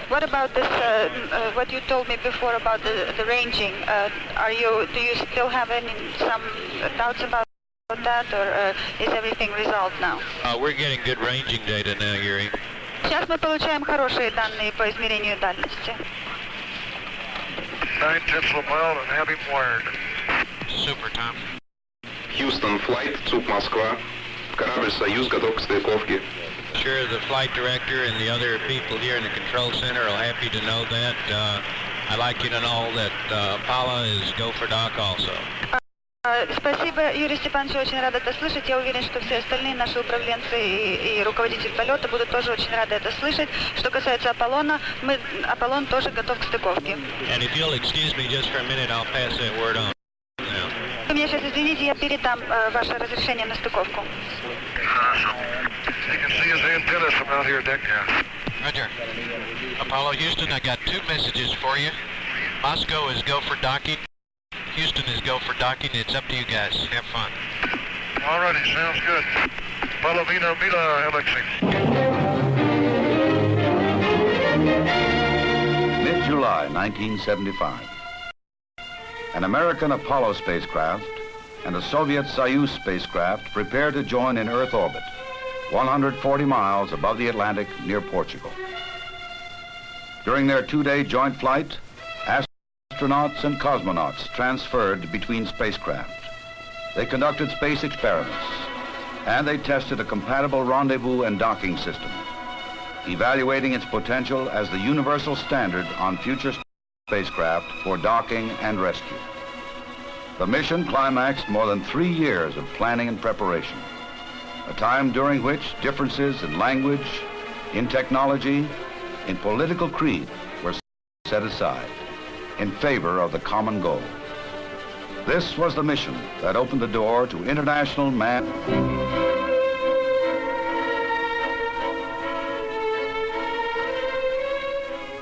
What about this? What you told me before about the ranging? Do you still have some doubts about that, or is everything resolved now? We're getting good ranging data now, Yuri. Сейчас мы получаем хорошие данные по измерению дальности. 9/10 of a mile and have him wired. Super, Tom. Houston, flight, ЦУП Москва. Корабль «Союз» готов к стыковке. Sure, the flight director and the other people here in the control center are happy to know that. I'd like you to know that Apollo is go for dock also. Спасибо, Юрий Степанович, очень рад это слышать. Я уверен, что все остальные наши управленцы и руководитель полета будут тоже очень рады это слышать. Что касается Аполлона, Аполлон тоже готов к стыковке. And if you'll excuse me just for a minute, I'll pass that word on. Вы меня сейчас извините, я передам ваше разрешение на стыковку. You can see his antennas from out here deck now. Roger. Apollo Houston, I got two messages for you. Moscow is go for docking. Houston is go for docking. It's up to you guys. Have fun. All righty, sounds good. Apollo Vina Mila Alexei. Mid-July 1975. An American Apollo spacecraft and a Soviet Soyuz spacecraft prepare to join in Earth orbit, 140 miles above the Atlantic near Portugal. During their two-day joint flight, astronauts and cosmonauts transferred between spacecraft. They conducted space experiments, and they tested a compatible rendezvous and docking system, evaluating its potential as the universal standard on future spacecraft for docking and rescue. The mission climaxed more than 3 years of planning and preparation, a time during which differences in language, in technology, in political creed were set aside in favor of the common goal. This was the mission that opened the door to international man.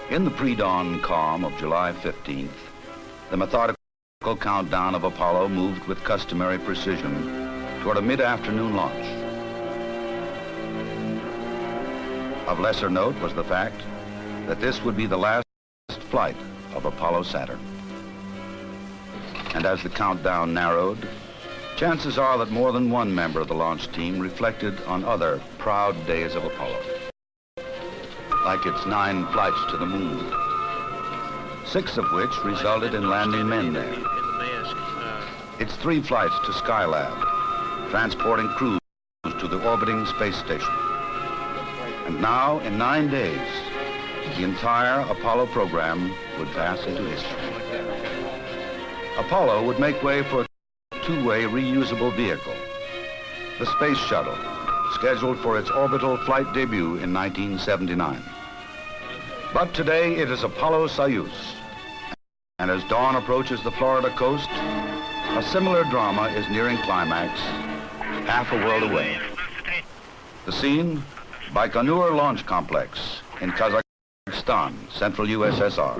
In the pre-dawn calm of July 15th, the methodical countdown of Apollo moved with customary precision toward a mid-afternoon launch. Of lesser note was the fact that this would be the last flight of Apollo Saturn. And as the countdown narrowed, chances are that more than one member of the launch team reflected on other proud days of Apollo, like its 9 flights to the moon, 6 of which resulted in landing men there. Its 3 flights to Skylab, transporting crews to the orbiting space station. And now, in 9 days, the entire Apollo program would pass into history. Apollo would make way for a 2-way reusable vehicle, the Space Shuttle, scheduled for its orbital flight debut in 1979. But today it is Apollo-Soyuz, and as dawn approaches the Florida coast, a similar drama is nearing climax, half a world away. The scene, Baikonur Launch Complex in Kazakhstan, central USSR.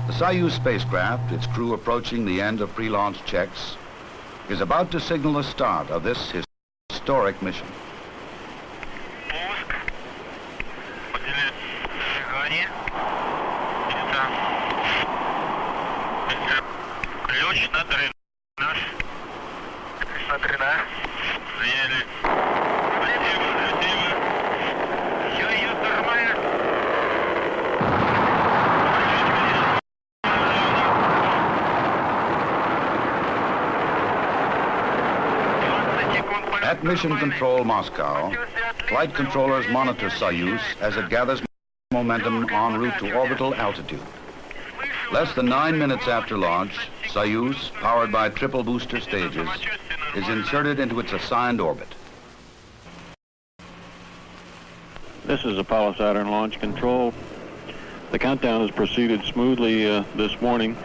The Soyuz spacecraft, its crew approaching the end of pre-launch checks, is about to signal the start of this historic mission. At Mission Control Moscow, flight controllers monitor Soyuz as it gathers momentum en route to orbital altitude. Less than 9 minutes after launch, Soyuz, powered by triple booster stages, is inserted into its assigned orbit. This is Apollo Saturn Launch Control. The countdown has proceeded smoothly this morning,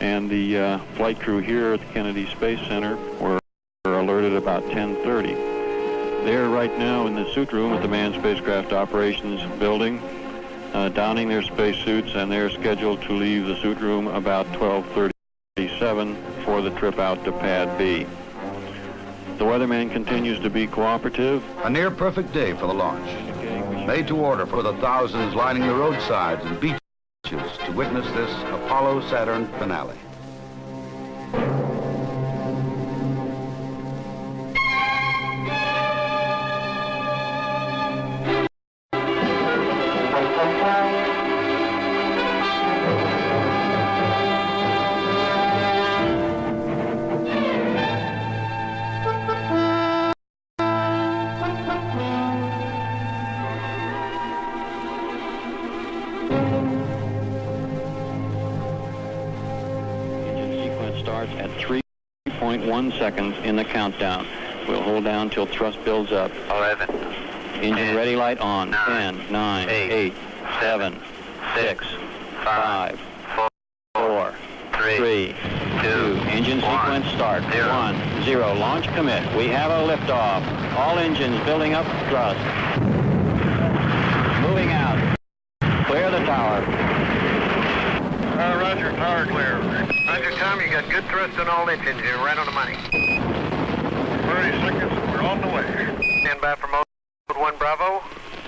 and the flight crew here at the Kennedy Space Center were alerted about 10:30. They're right now in the suit room at the Manned Spacecraft Operations Building, donning their spacesuits, and they're scheduled to leave the suit room about 12:37 for the trip out to Pad B. The weatherman continues to be cooperative. A near-perfect day for the launch. Made to order for the thousands lining the roadsides and beaches to witness this Apollo-Saturn finale. Starts at 3.1 seconds in the countdown. We'll hold down till thrust builds up. 11. Engine 10, ready light on. 9, 10, 9, 8, 7, 6, 5, 4, 3, 2. Engine sequence start. 1, 0. Launch commit. We have a liftoff. All engines building up thrust. Moving out. Clear the tower. Roger, tower clear. Roger, Tom, you got good thrust on all engines. You're right on the money. 30 seconds, we're on the way. Stand by for mode 1 Bravo.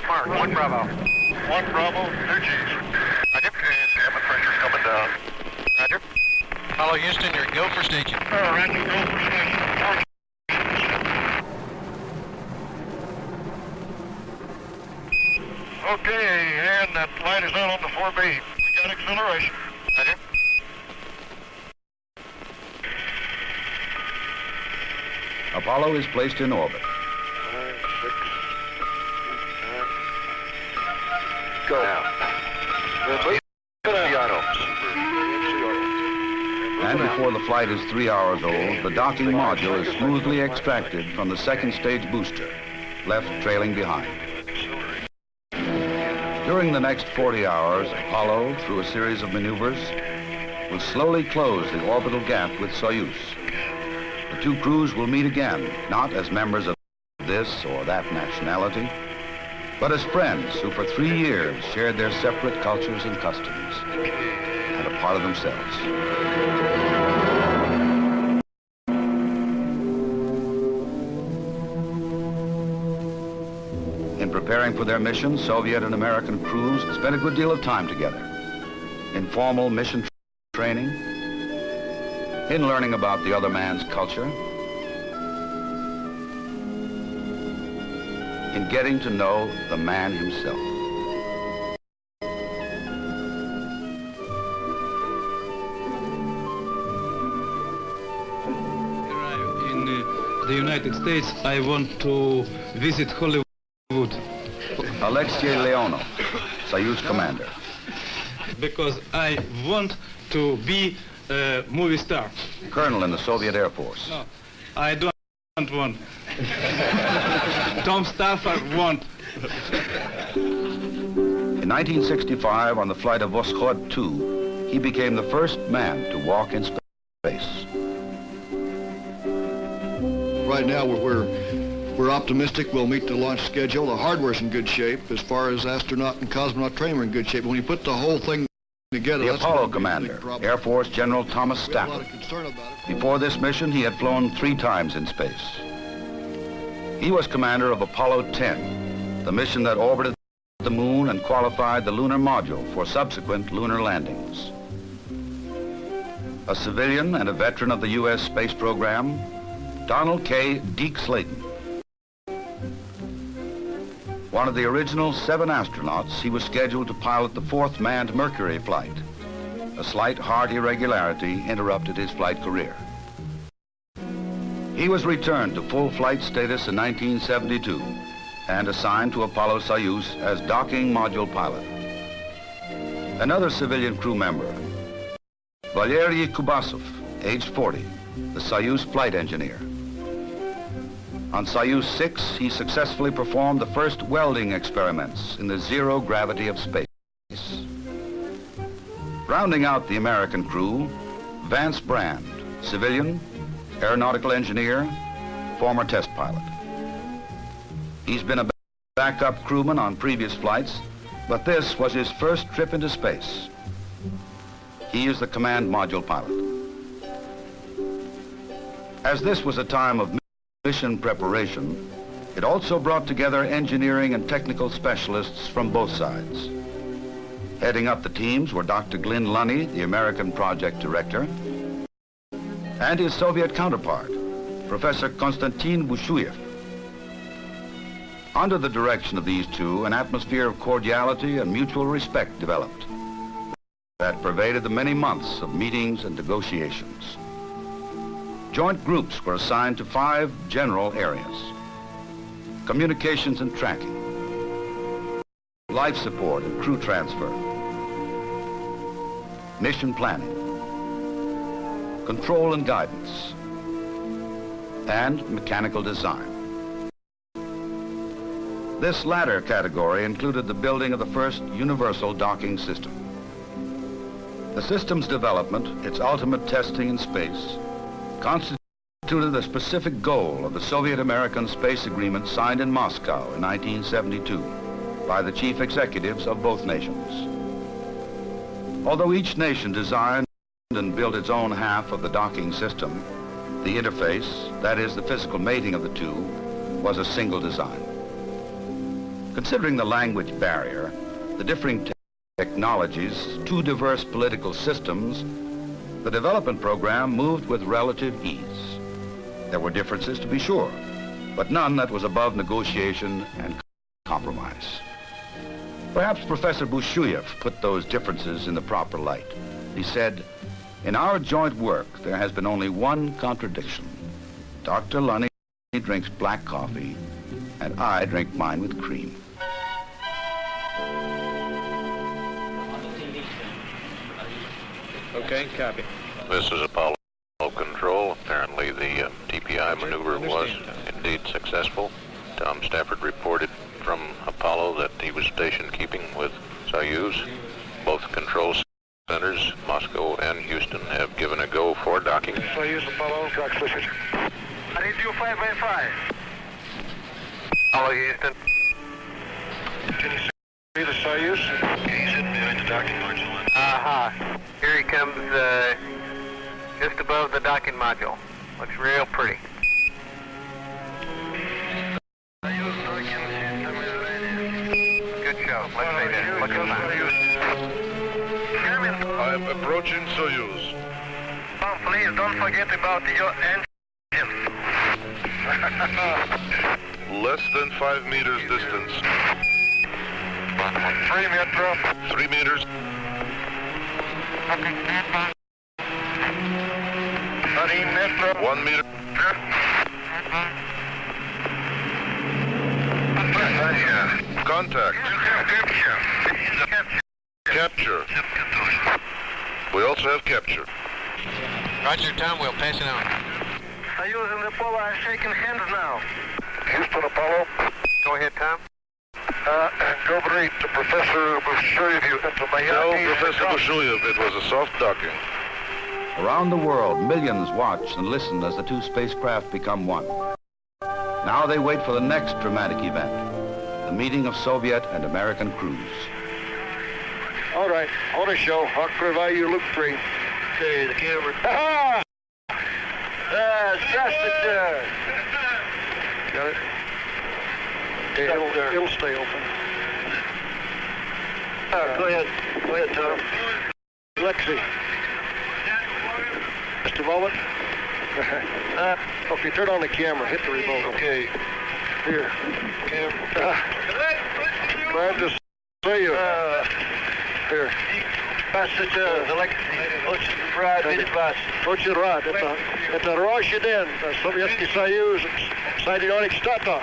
Mark, 1 Bravo. 1 Bravo, 2 Gs. Roger. And damn pressure's coming down. Roger. Apollo Houston, you're go for station. Roger, go for station. Okay, and that light is out on the 4B. We got acceleration. Roger. Apollo is placed in orbit. 5, 6, 8, 9. Go. Now. And before the flight is 3 hours old, the docking module is smoothly extracted from the second stage booster, left trailing behind. During the next 40 hours, Apollo, through a series of maneuvers, will slowly close the orbital gap with Soyuz. The two crews will meet again, not as members of this or that nationality, but as friends who for 3 years shared their separate cultures and customs, and a part of themselves. In preparing for their mission, Soviet and American crews spent a good deal of time together. In formal mission training, in learning about the other man's culture, in getting to know the man himself. In the United States, I want to visit Hollywood. Alexei Leonov, Soyuz commander. Because I want to be a movie star. Colonel in the Soviet Air Force. No, I don't want. Tom Stafford want. In 1965, on the flight of Voskhod 2, he became the first man to walk in space. Right now, we're optimistic we'll meet the launch schedule. The hardware's in good shape. As far as astronaut and cosmonaut training, we're in good shape. When you put the whole thing together, The that's Apollo gonna be a commander, big problem. Air Force General Thomas We have a lot Stafford. of concern about it. Before this mission, he had flown 3 times in space. He was commander of Apollo 10, the mission that orbited the moon and qualified the lunar module for subsequent lunar landings. A civilian and a veteran of the U.S. space program, Donald K. Deke Slayton. One of the original 7 astronauts, he was scheduled to pilot the 4th manned Mercury flight. A slight heart irregularity interrupted his flight career. He was returned to full flight status in 1972 and assigned to Apollo Soyuz as docking module pilot. Another civilian crew member, Valery Kubasov, aged 40, the Soyuz flight engineer. On Soyuz 6, he successfully performed the first welding experiments in the zero gravity of space. Rounding out the American crew, Vance Brand, civilian, aeronautical engineer, former test pilot. He's been a backup crewman on previous flights, but this was his first trip into space. He is the command module pilot. As this was a time of mission preparation, it also brought together engineering and technical specialists from both sides. Heading up the teams were Dr. Glyn Lunny, the American project director, and his Soviet counterpart, Professor Konstantin Bushuyev. Under the direction of these two, an atmosphere of cordiality and mutual respect developed that pervaded the many months of meetings and negotiations. Joint groups were assigned to 5 general areas: communications and tracking, life support and crew transfer, mission planning, control and guidance, and mechanical design. This latter category included the building of the first universal docking system. The system's development, its ultimate testing in space, constituted the specific goal of the Soviet-American space agreement signed in Moscow in 1972 by the chief executives of both nations. Although each nation designed and built its own half of the docking system, the interface, that is the physical mating of the two, was a single design. Considering the language barrier, the differing technologies, 2 diverse political systems, the development program moved with relative ease. There were differences, to be sure, but none that was above negotiation and compromise. Perhaps Professor Bushuyev put those differences in the proper light. He said, "In our joint work, there has been only one contradiction. Dr. Lunny drinks black coffee, and I drink mine with cream." Okay, copy. This is Apollo Control. Apparently the TPI maneuver was indeed successful. Tom Stafford reported from Apollo that he was station keeping with Soyuz. Both control centers, Moscow and Houston, have given a go for docking. Soyuz, Apollo, dock switches. I need you 5 by 5. Apollo, Houston. Can you see the Soyuz? He's hidden behind the docking module. Here he comes, just above the docking module. Looks real pretty. Good show. Let's say that. Look at that. I'm approaching Soyuz. Oh, please don't forget about your engine. Less than 5 meters distance. 3 meters. 3 meters. 1 meter. Contact. Capture. We also have capture. Roger, Tom, we'll pass it on. Soyuz and Apollo are shaking hands now. Houston, Apollo. Go ahead, Tom. Go break to Professor Bushuyev. Tell Professor Bushuyev it was a soft docking. Around the world, millions watch and listen as the 2 spacecraft become one. Now they wait for the next dramatic event, the meeting of Soviet and American crews. All right, on a show. Hawk provide you loop 3. Okay, the camera. Ha-ha! Just it. Got it? Okay, it'll stay open. Go ahead. Go ahead, Tom. Lexi. Just a moment. Okay, turn on the camera. Hit the remote. Okay. Here. Camera. Glad to see you. Here. Очень рад. Это роща день. Советский Союз. Соединенных Штатов.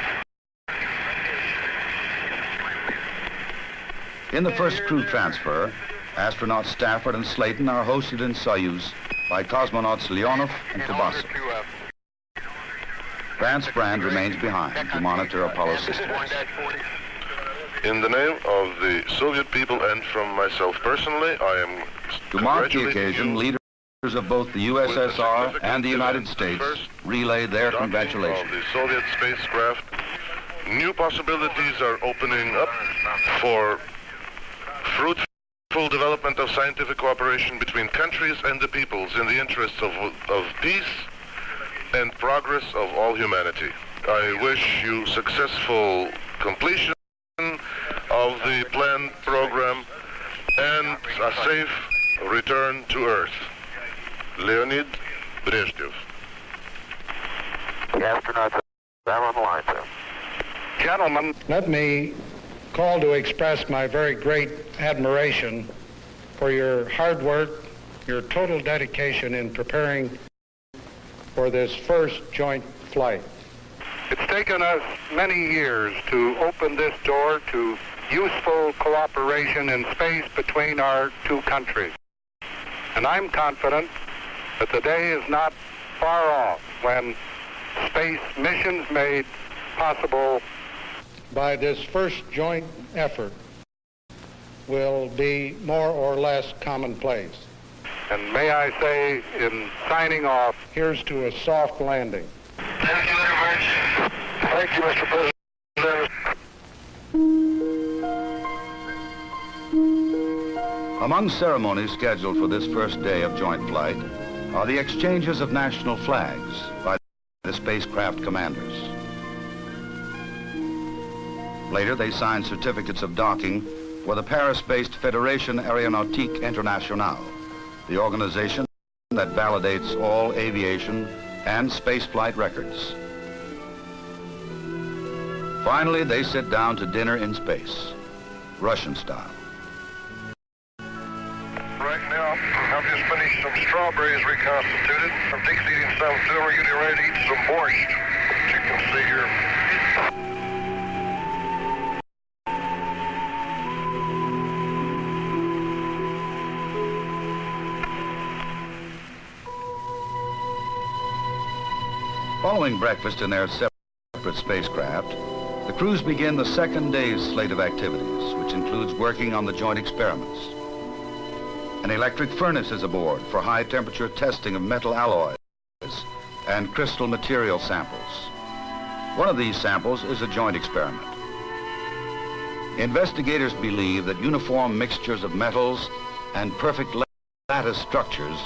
In the first crew transfer, astronauts Stafford and Slayton are hosted in Soyuz by cosmonauts Leonov and Kubasov. Vance Brand remains behind to monitor Apollo systems. In the name of the Soviet people and from myself personally, I am To mark the occasion, leaders of both the USSR and the United States relayed their congratulations. Of the Soviet spacecraft. New possibilities are opening up for fruitful development of scientific cooperation between countries and the peoples in the interests of peace and progress of all humanity. I wish you successful completion of the planned program and a safe return to Earth. Leonid Brezhnev. The astronauts are on the line, sir. Gentlemen, let me call to express my very great admiration for your hard work, your total dedication in preparing for this first joint flight. It's taken us many years to open this door to useful cooperation in space between our two countries. And I'm confident that the day is not far off when space missions made possible by this first joint effort will be more or less commonplace. And may I say, in signing off, here's to a soft landing. Thank you very much. Thank you, Mr. President. Among ceremonies scheduled for this first day of joint flight are the exchanges of national flags by the spacecraft commanders. Later, they sign certificates of docking with the Paris-based Fédération Aéronautique Internationale, the organization that validates all aviation and spaceflight records. Finally, they sit down to dinner in space, Russian style. Right now, I've just finished some strawberries reconstituted. I'm just eating some too. We're getting ready to eat some borscht, as you can see here. Following breakfast in their separate spacecraft, the crews begin the second day's slate of activities, which includes working on the joint experiments. An electric furnace is aboard for high-temperature testing of metal alloys and crystal material samples. One of these samples is a joint experiment. Investigators believe that uniform mixtures of metals and perfect lattice structures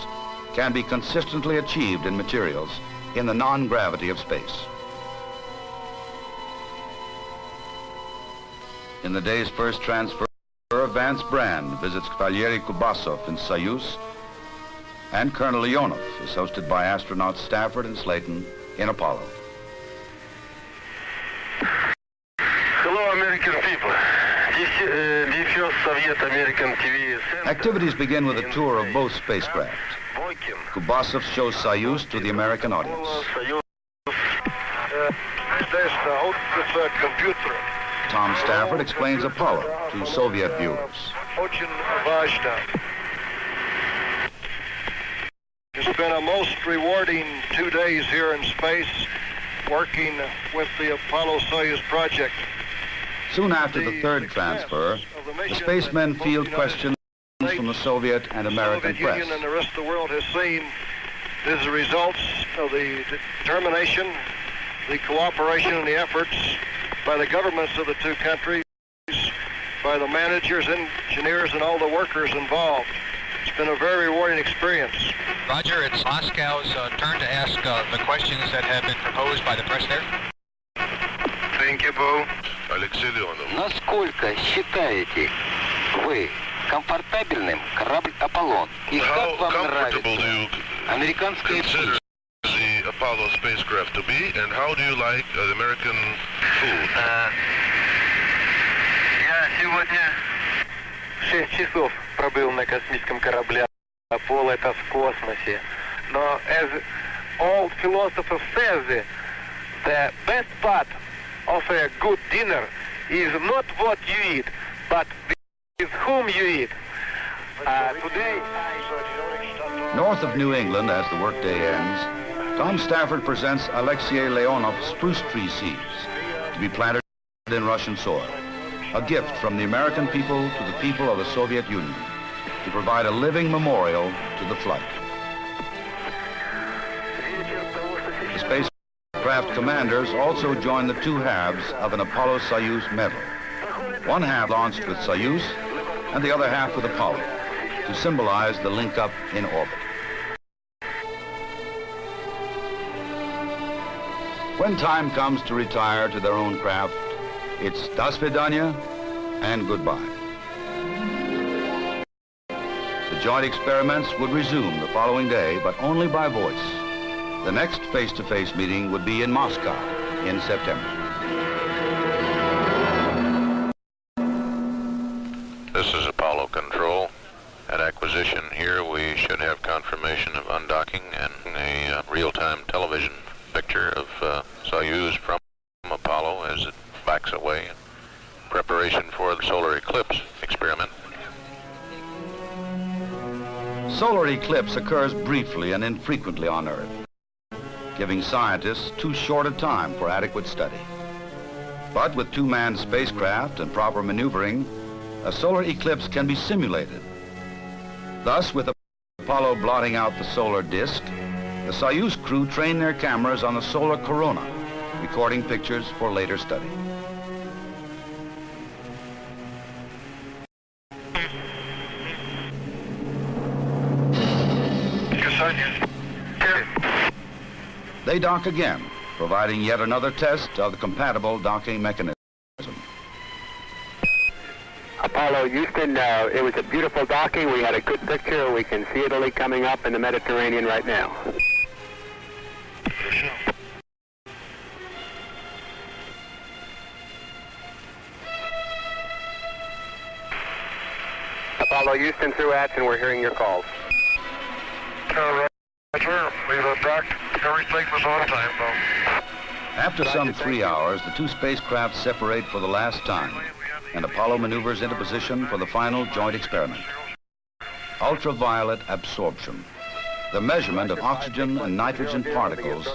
can be consistently achieved in materials in the non-gravity of space. In the day's first transfer, Vance Brand visits Valery Kubasov in Soyuz, and Colonel Leonov is hosted by astronauts Stafford and Slayton in Apollo. Hello, American people. This U.S Soviet American TV. Activities begin with a tour of both spacecraft. Kubasov shows Soyuz to the American audience. Tom Stafford explains Apollo to Soviet viewers. It's been a most rewarding 2 days here in space working with the Apollo-Soyuz project. Soon after the third transfer, the spacemen field questions from the Soviet and American press. The Soviet Union and the rest of the world has seen is the results of the determination, the cooperation and the efforts by the governments of the two countries, by the managers, engineers, and all the workers involved. It's been a very rewarding experience. Roger, it's Moscow's turn to ask the questions that have been proposed by the press there. Thank you, Bo. Alexei Leonov. Насколько считаете вы комфортабельным корабль «Аполлон»? И как вам нравится американская пища? The Apollo spacecraft to be, and how do you like the American food? Я сегодня 6 часов пробыл на космическом корабле Apollo, это в космосе. Но as old philosophers say, the best part of a good dinner is not what you eat, but with whom you eat. Today... North of New England, as the workday ends, Tom Stafford presents Alexei Leonov's spruce tree seeds to be planted in Russian soil, a gift from the American people to the people of the Soviet Union to provide a living memorial to the flight. The spacecraft commanders also join the two halves of an Apollo-Soyuz medal. One half launched with Soyuz and the other half with Apollo to symbolize the link-up in orbit. When time comes to retire to their own craft, it's das vidanya and goodbye. The joint experiments would resume the following day, but only by voice. The next face-to-face meeting would be in Moscow in September. This is Apollo Control. At acquisition here, we should have confirmation of undocking and a real-time television picture of Soyuz from Apollo as it backs away in preparation for the solar eclipse experiment. Solar eclipse occurs briefly and infrequently on Earth, giving scientists too short a time for adequate study. But with two-manned spacecraft and proper maneuvering, a solar eclipse can be simulated. Thus, with Apollo blotting out the solar disk, the Soyuz crew train their cameras on the solar corona, recording pictures for later study. They dock again, providing yet another test of the compatible docking mechanism. Apollo, Houston, it was a beautiful docking. We had a good picture. We can see Italy coming up in the Mediterranean right now. Apollo, Houston through Atson, we're hearing your calls. Roger, we've docked. Everything was on time, though. After some 3 hours, the two spacecraft separate for the last time, and Apollo maneuvers into position for the final joint experiment. Ultraviolet absorption, the measurement of oxygen and nitrogen particles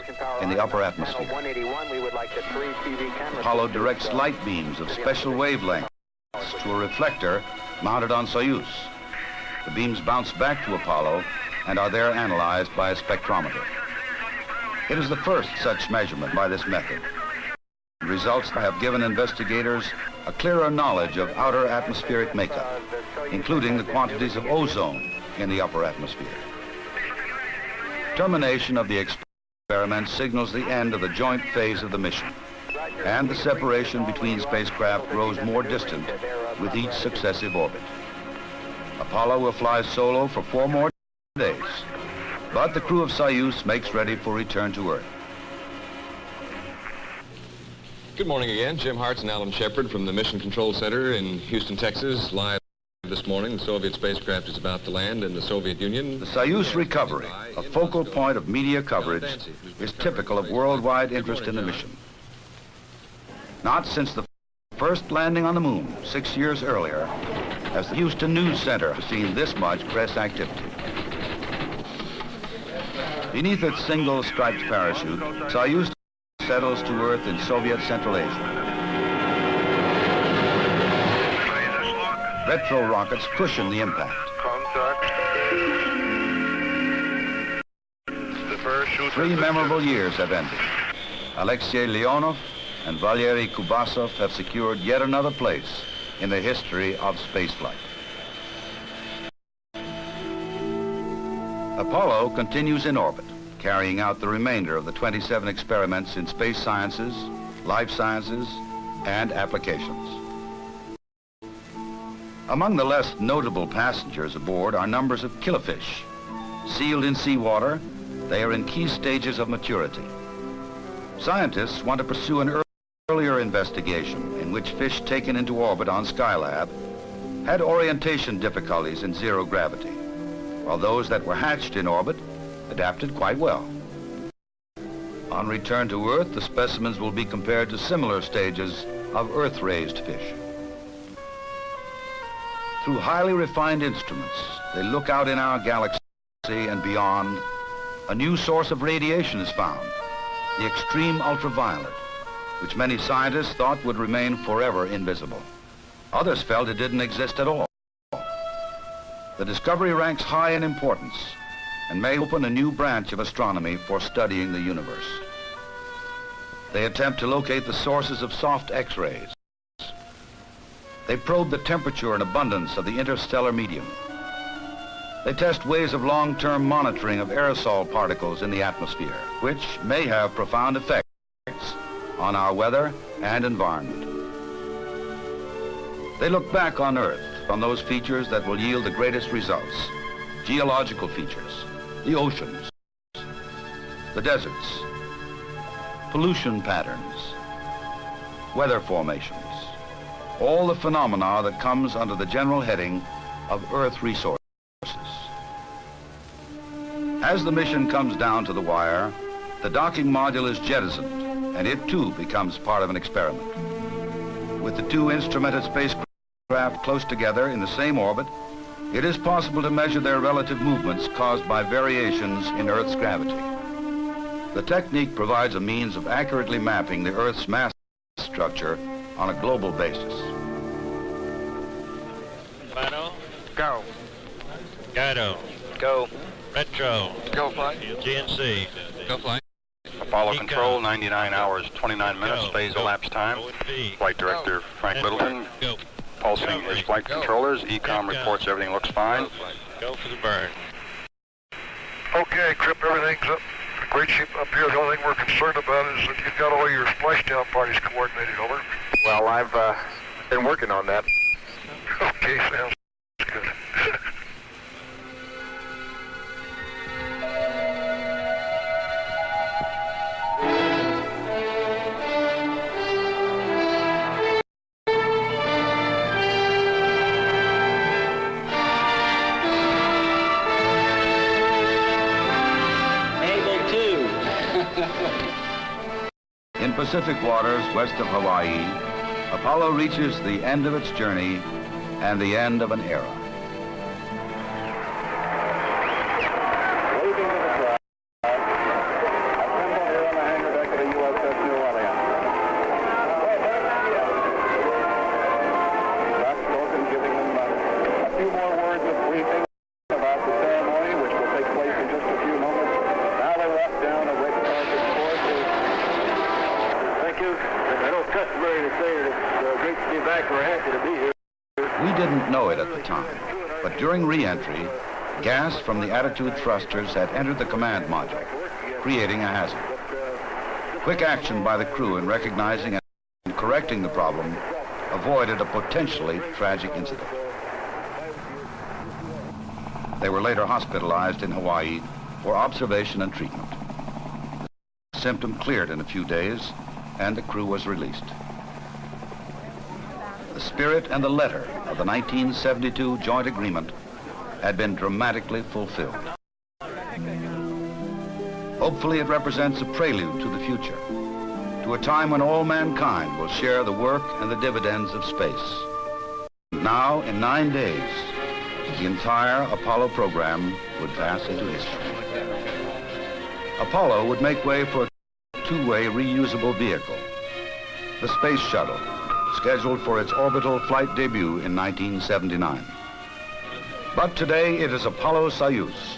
in the upper atmosphere. Apollo directs light beams of special wavelengths to a reflector mounted on Soyuz. The beams bounce back to Apollo and are there analyzed by a spectrometer. It is the first such measurement by this method. The results have given investigators a clearer knowledge of outer atmospheric makeup, including the quantities of ozone in the upper atmosphere. Termination of the experiment signals the end of the joint phase of the mission, and the separation between spacecraft grows more distant with each successive orbit. Apollo will fly solo for 4 more days, but the crew of Soyuz makes ready for return to Earth. Good morning again. Jim Hartz and Alan Shepard from the Mission Control Center in Houston, Texas. Live this morning, the Soviet spacecraft is about to land in the Soviet Union. The Soyuz recovery, a focal point of media coverage, is typical of worldwide interest in the mission. Not since the first landing on the moon 6 years earlier has the Houston News Center seen this much press activity. Beneath its single striped parachute, Soyuz settles to Earth in Soviet Central Asia. Retro rockets cushion the impact. Contact. 3 memorable years have ended. Alexei Leonov and Valery Kubasov have secured yet another place in the history of spaceflight. Apollo continues in orbit, carrying out the remainder of the 27 experiments in space sciences, life sciences, and applications. Among the less notable passengers aboard are numbers of killifish. Sealed in seawater, they are in key stages of maturity. Scientists want to pursue an earlier investigation in which fish taken into orbit on Skylab had orientation difficulties in zero gravity, while those that were hatched in orbit adapted quite well. On return to Earth, the specimens will be compared to similar stages of Earth-raised fish. Through highly refined instruments, they look out in our galaxy and beyond. A new source of radiation is found, the extreme ultraviolet, which many scientists thought would remain forever invisible. Others felt it didn't exist at all. The discovery ranks high in importance and may open a new branch of astronomy for studying the universe. They attempt to locate the sources of soft X-rays. They probe the temperature and abundance of the interstellar medium. They test ways of long-term monitoring of aerosol particles in the atmosphere, which may have profound effects on our weather and environment. They look back on Earth from those features that will yield the greatest results. Geological features, the oceans, the deserts, pollution patterns, weather formations, all the phenomena that comes under the general heading of Earth resources. As the mission comes down to the wire, the docking module is jettisoned, and it too becomes part of an experiment. With the two instrumented spacecraft close together in the same orbit, it is possible to measure their relative movements caused by variations in Earth's gravity. The technique provides a means of accurately mapping the Earth's mass structure on a global basis. Final. Go. Guido. Go. Retro. Go flight. GNC. Go flight. Apollo Eco. Control, 99 hours, 29 minutes, Go. phase elapsed time. O&P. Flight Director Frank Littleton, Go. pulsing his flight controllers. ECOM reports everything looks fine. Go for the burn. Okay, Crip, everything's up. Great shape up here. The only thing we're concerned about is that you've got all your splashdown parties coordinated, over. Well, I've been working on that. Okay, sounds good. In Pacific waters west of Hawaii, Apollo reaches the end of its journey and the end of an era. Waving to the crowd. Assemble here on the hangar deck of the USS New Orleans. Doc Stoughton giving them a few more words of briefing about the ceremony, which will take place in just a few moments. Now they're up down a red carpet course. Thank you. I know it's customary to say that it's great to be back. We're happy to be here. We didn't know it at the time, but during re-entry, gas from the attitude thrusters had entered the command module, creating a hazard. Quick action by the crew in recognizing and correcting the problem avoided a potentially tragic incident. They were later hospitalized in Hawaii for observation and treatment. The symptom cleared in a few days, and the crew was released. The spirit and the letter of the 1972 joint agreement had been dramatically fulfilled. Hopefully it represents a prelude to the future, to a time when all mankind will share the work and the dividends of space. Now, in 9 days, the entire Apollo program would pass into history. Apollo would make way for a two-way reusable vehicle, the Space Shuttle, scheduled for its orbital flight debut in 1979. But today it is Apollo-Soyuz,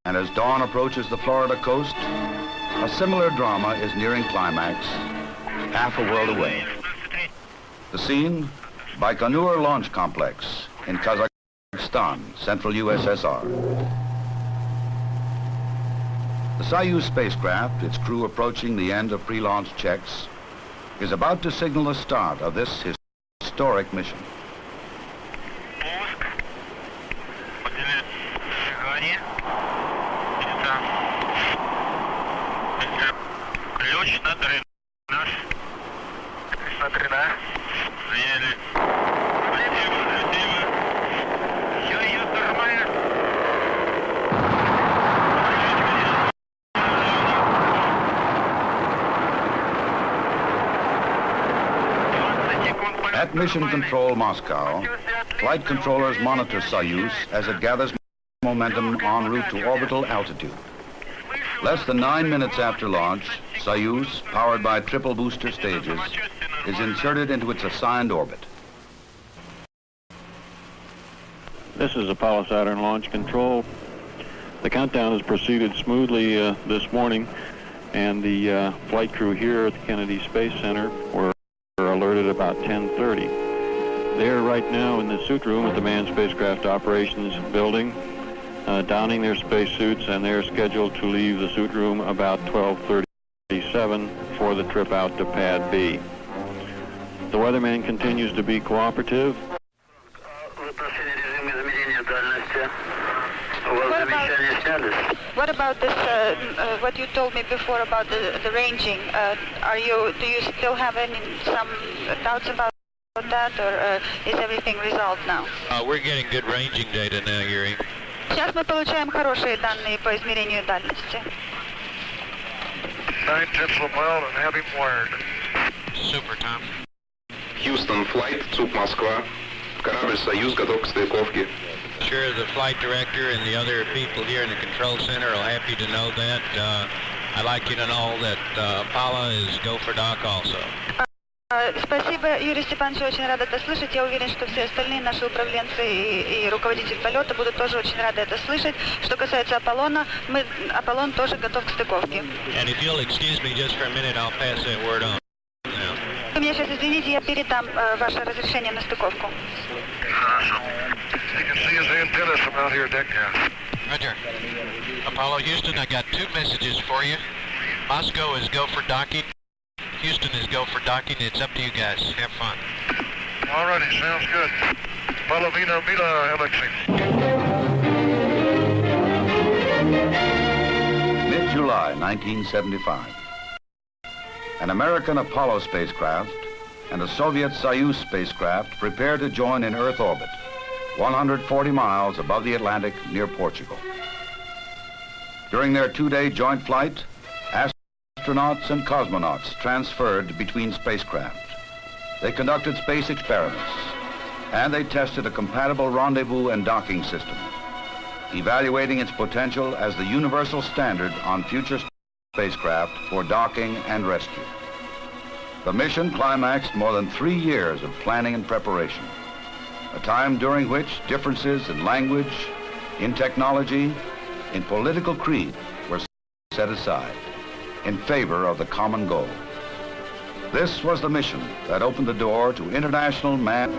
and as dawn approaches the Florida coast, a similar drama is nearing climax, half a world away. The scene, Baikonur Launch Complex in Kazakhstan, central USSR. The Soyuz spacecraft, its crew approaching the end of pre-launch checks, is about to signal the start of this historic mission. At Mission Control Moscow, flight controllers monitor Soyuz as it gathers momentum en route to orbital altitude. Less than 9 minutes after launch, Soyuz, powered by triple booster stages, is inserted into its assigned orbit. This is Apollo Saturn Launch Control. The countdown has proceeded smoothly this morning, and the flight crew here at the Kennedy Space Center were alerted about 10:30. They're right now in the suit room at the Manned Spacecraft Operations Building, donning their spacesuits, and they're scheduled to leave the suit room about 12:30 7 for the trip out to Pad B. The weatherman continues to be cooperative. What about this? What you told me before about the ranging? Do you still have some doubts about that, or is everything resolved now? We're getting good ranging data now, Yuri. Сейчас мы получаем хорошие данные по измерению дальности. 9/10 of a mile and have him wired. Super, Tom. Houston Flight, ЦУП Москва. Корабль «Союз» готов к стыковке. Sure, the flight director and the other people here in the control center are happy to know that. I'd like you to know that Apollo is go for dock also. Спасибо, Юрий Степанович, очень рада это слышать. Я уверен, что все остальные наши управленцы и руководитель полета будут тоже очень рады это слышать. Что касается Аполлона, Аполлон тоже готов к стыковке. And if you'll excuse me just for a minute, I'll pass that word on. Вы меня сейчас извините, я передам ваше разрешение на стыковку. You can see his antennas from out here deck now. Roger. Apollo, Houston, I got 2 messages for you. Moscow is go for docking. Houston is go for docking. It's up to you guys. Have fun. All righty, sounds good. Apollo Mila Alexei. Mid-July 1975. An American Apollo spacecraft and a Soviet Soyuz spacecraft prepare to join in Earth orbit, 140 miles above the Atlantic near Portugal. During their 2-day joint flight, astronauts and cosmonauts transferred between spacecraft. They conducted space experiments, and they tested a compatible rendezvous and docking system, evaluating its potential as the universal standard on future spacecraft for docking and rescue. The mission climaxed more than 3 years of planning and preparation, a time during which differences in language, in technology, in political creed were set aside in favor of the common goal. This was the mission that opened the door to international man.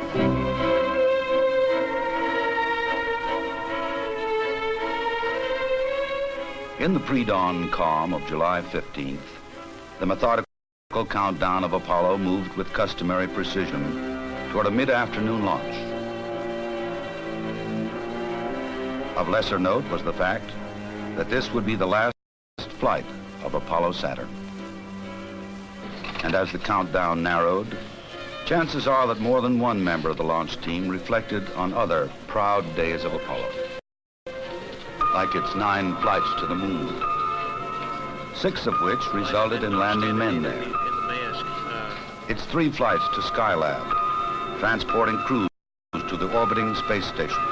In the pre-dawn calm of July 15th, the methodical countdown of Apollo moved with customary precision toward a mid-afternoon launch. Of lesser note was the fact that this would be the last flight of Apollo Saturn. And as the countdown narrowed, chances are that more than one member of the launch team reflected on other proud days of Apollo, like its 9 flights to the moon, 6 of which resulted in landing men there. Its 3 flights to Skylab, transporting crews to the orbiting space station.